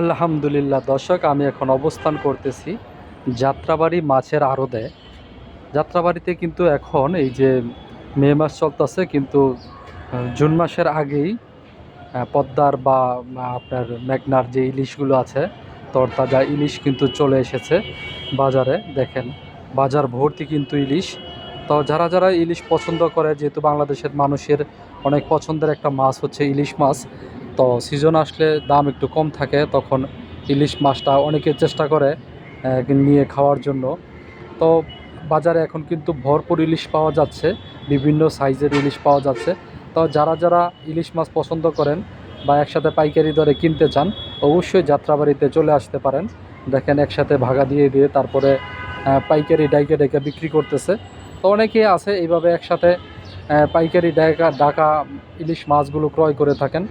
আলহামদুলিল্লাহ দর্শক, আমি এখন অবস্থান করতেছি যাত্রাবাড়ি মাছের আড়তে। যাত্রাবাড়িতে কিন্তু এখন এই যে মে মাস চলতেছে, কিন্তু জুন মাসের আগেই পদ্মার বা আপনার মেঘনার যে ইলিশগুলো আছে, তরতাজা ইলিশ কিন্তু চলে এসেছে বাজারে। দেখেন, বাজার ভর্তি কিন্তু ইলিশ। তো যারা যারা ইলিশ পছন্দ করে, যেহেতু বাংলাদেশের মানুষের অনেক পছন্দের একটা মাছ হচ্ছে ইলিশ মাছ, তো সিজন আসলে দাম একটু কম থাকে, তখন ইলিশ মাছটা অনেকে চেষ্টা করে নিয়ে খাওয়ার জন্য। তো বাজারে এখন কিন্তু ভরপুর ইলিশ পাওয়া যাচ্ছে, বিভিন্ন সাইজের ইলিশ পাওয়া যাচ্ছে। তো যারা যারা ইলিশ মাছ পছন্দ করেন বা একসাথে পাইকারি দরে কিনতে চান, অবশ্যই যাত্রাবাড়িতে চলে আসতে পারেন। দেখেন, একসাথে ভাগা দিয়ে দিয়ে তারপরে পাইকারি ডাইকে ডাইকে বিক্রি করতেছে। তো অনেকেই আছে এইভাবে একসাথে পাইকারি ডাকা ইলিশ মাছগুলো ক্রয় করে থাকেন।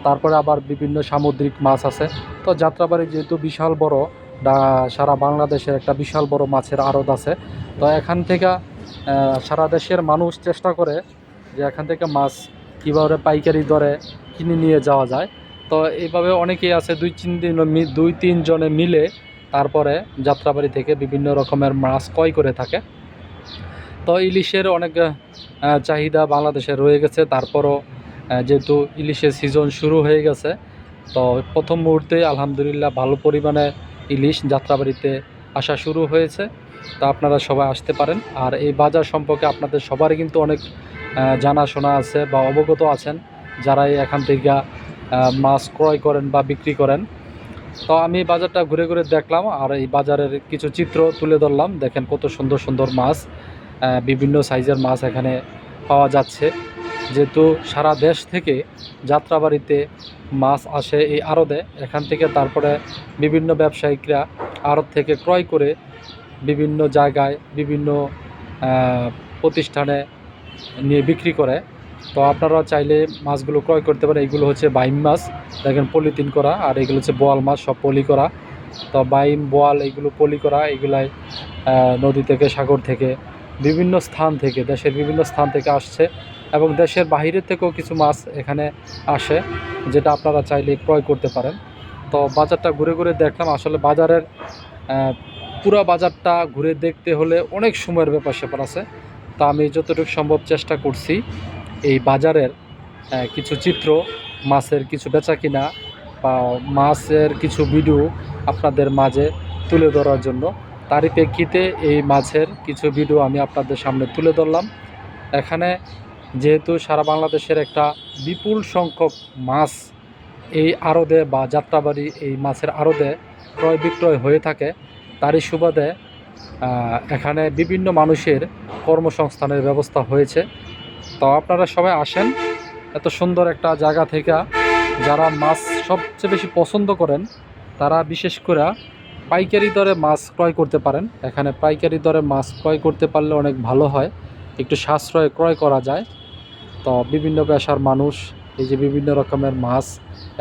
তারপরে আবার বিভিন্ন সামুদ্রিক মাছ আছে। তো যাত্রাবাড়ি যেহেতু বিশাল বড়, সারা বাংলাদেশের একটা বিশাল বড় মাছের আড়ত আছে। তো এখান থেকে সারা দেশের মানুষ চেষ্টা করে যে এখান থেকে মাছ কীভাবে পাইকারি দরে কিনে নিয়ে যাওয়া যায়। তো এইভাবে অনেকেই আছে, দুই তিন জনে মিলে তারপরে যাত্রাবাড়ি থেকে বিভিন্ন রকমের মাছ ক্রয় করে থাকে। তো ইলিশের অনেক চাহিদা বাংলাদেশে রয়ে গেছে। তারপরও যেহেতু ইলিশের সিজন শুরু হয়ে গেছে, তো প্রথম মুহূর্তে আলহামদুলিল্লাহ ভালো পরিমাণে ইলিশ যাত্রাবাড়িতে আসা শুরু হয়েছে। তো আপনারা সবাই আসতে পারেন। আর এই বাজার সম্পর্কে আপনাদের সবারই কিন্তু অনেক জানাশোনা আছে বা অবগত আছেন, যারাই এখান থেকে মাছ ক্রয় করেন বা বিক্রি করেন। তো আমি বাজারটা ঘুরে ঘুরে দেখলাম, আর এই বাজারের কিছু চিত্র তুলে ধরলাম। দেখেন কত সুন্দর সুন্দর মাছ, বিভিন্ন সাইজের মাছ এখানে পাওয়া যাচ্ছে। যেহেতু সারা দেশ থেকে যাত্রাবাড়িতে মাছ আসে এই আড়তে, এখান থেকে তারপরে বিভিন্ন ব্যবসায়িকরা আড়ত থেকে ক্রয় করে বিভিন্ন জায়গায় বিভিন্ন প্রতিষ্ঠানে নিয়ে বিক্রি করে। তো আপনারা চাইলে মাছগুলো ক্রয় করতে পারেন। এইগুলো হচ্ছে বাইম মাছ, দেখেন পলিথিন করা, আর এগুলো হচ্ছে বোয়াল মাছ, সব পলি করা। তো বাইম, বোয়াল এগুলো পলি করা, এগুলাই নদী থেকে, সাগর থেকে, বিভিন্ন স্থান থেকে, দেশের বিভিন্ন স্থান থেকে আসছে, এবং দেশের বাহিরের থেকেও কিছু মাছ এখানে আসে, যেটা আপনারা চাইলে ক্রয় করতে পারেন। তো বাজারটা ঘুরে ঘুরে দেখলাম। আসলে বাজারের পুরো বাজারটা ঘুরে দেখতে হলে অনেক সময়ের ব্যাপার আছে। তা আমি যতটুকু সম্ভব চেষ্টা করছি এই বাজারের কিছু চিত্র, মাছের কিছু বেচাকিনা বা মাছের কিছু ভিডিও আপনাদের মাঝে তুলে ধরার জন্য। তারই প্রেক্ষিতে এই মাছের কিছু ভিডিও আমি আপনাদের সামনে তুলে ধরলাম। এখানে যেহেতু সারা বাংলাদেশের একটা বিপুল সংখ্যক মাছ এই আড়তে বা যাত্রাবাড়ি এই মাছের আড়তে ক্রয় বিক্রয় হয়ে থাকে, তারই সুবাদে এখানে বিভিন্ন মানুষের কর্মসংস্থানের ব্যবস্থা হয়েছে। তো আপনারা সবাই আসেন এত সুন্দর একটা জায়গা থেকে। যারা মাছ সবচেয়ে বেশি পছন্দ করেন, তারা বিশেষ করে পাইকারি দরে মাছ ক্রয় করতে পারেন। এখানে পাইকারি দরে মাছ ক্রয় করতে পারলে অনেক ভালো হয়, একটু সাশ্রয়ে ক্রয় করা যায়। তো বিভিন্ন পেশার মানুষ এই যে বিভিন্ন রকমের মাছ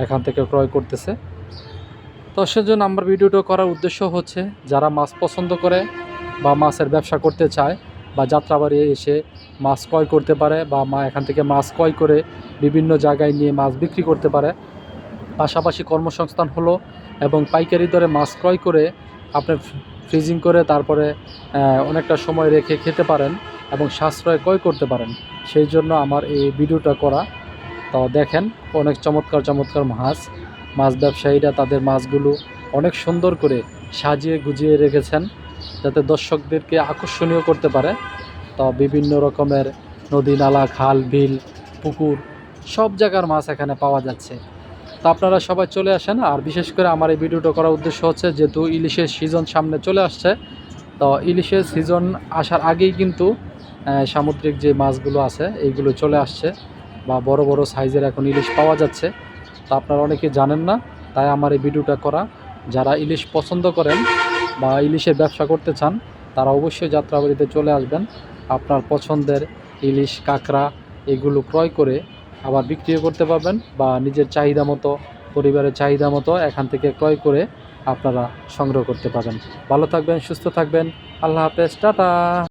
এখান থেকে ক্রয় করতেছে। তো সেজন্য আমার ভিডিওটা করার উদ্দেশ্য হচ্ছে, যারা মাছ পছন্দ করে বা মাছের ব্যবসা করতে চায় বা যাত্রাবাড়ি এসে মাছ ক্রয় করতে পারে, বা এখান থেকে মাছ ক্রয় করে বিভিন্ন জায়গায় নিয়ে মাছ বিক্রি করতে পারে, পাশাপাশি কর্মসংস্থান হলো, এবং পাইকারি দরে মাছ ক্রয় করে আপনি ফ্রিজিং করে তারপরে অনেকটা সময় রেখে খেতে পারেন এবং সাশ্রয় ক্রয় করতে পারেন। সেই জন্য আমার এই ভিডিওটা করা। তো দেখেন, অনেক চমৎকার চমৎকার মাছ ব্যবসায়ীরা তাদের মাছগুলো অনেক সুন্দর করে সাজিয়ে গুজিয়ে রেখেছেন, যাতে দর্শকদেরকে আকর্ষণীয় করতে পারে। তো বিভিন্ন রকমের নদী, নালা, খাল, বিল, পুকুর, সব জায়গার মাছ এখানে পাওয়া যাচ্ছে। তো আপনারা সবাই চলে আসেন। আর বিশেষ করে আমার এই ভিডিওটা করার উদ্দেশ্য হচ্ছে, যেহেতু ইলিশের সিজন সামনে চলে আসছে, তো ইলিশের সিজন আসার আগেই কিন্তু সামুদ্রিক যে মাছগুলো আছে এইগুলো চলে আসছে, বা বড় বড় সাইজের এখন ইলিশ পাওয়া যাচ্ছে। তো আপনারা অনেকে জানেন না, তাই আমার এই ভিডিওটা করা। যারা ইলিশ পছন্দ করেন বা ইলিশের ব্যবসা করতে চান, তারা অবশ্যই যাত্রাবাড়িতে চলে আসবেন। আপনার পছন্দের ইলিশ, কাঁকড়া এগুলো ক্রয় করে আবার বিক্রিও করতে পারবেন, বা নিজের চাহিদা মতো, পরিবারের চাহিদা মতো এখান থেকে ক্রয় করে আপনারা সংগ্রহ করতে পারেন। ভালো থাকবেন, সুস্থ থাকবেন। আল্লাহ হাফেজ, টাটা।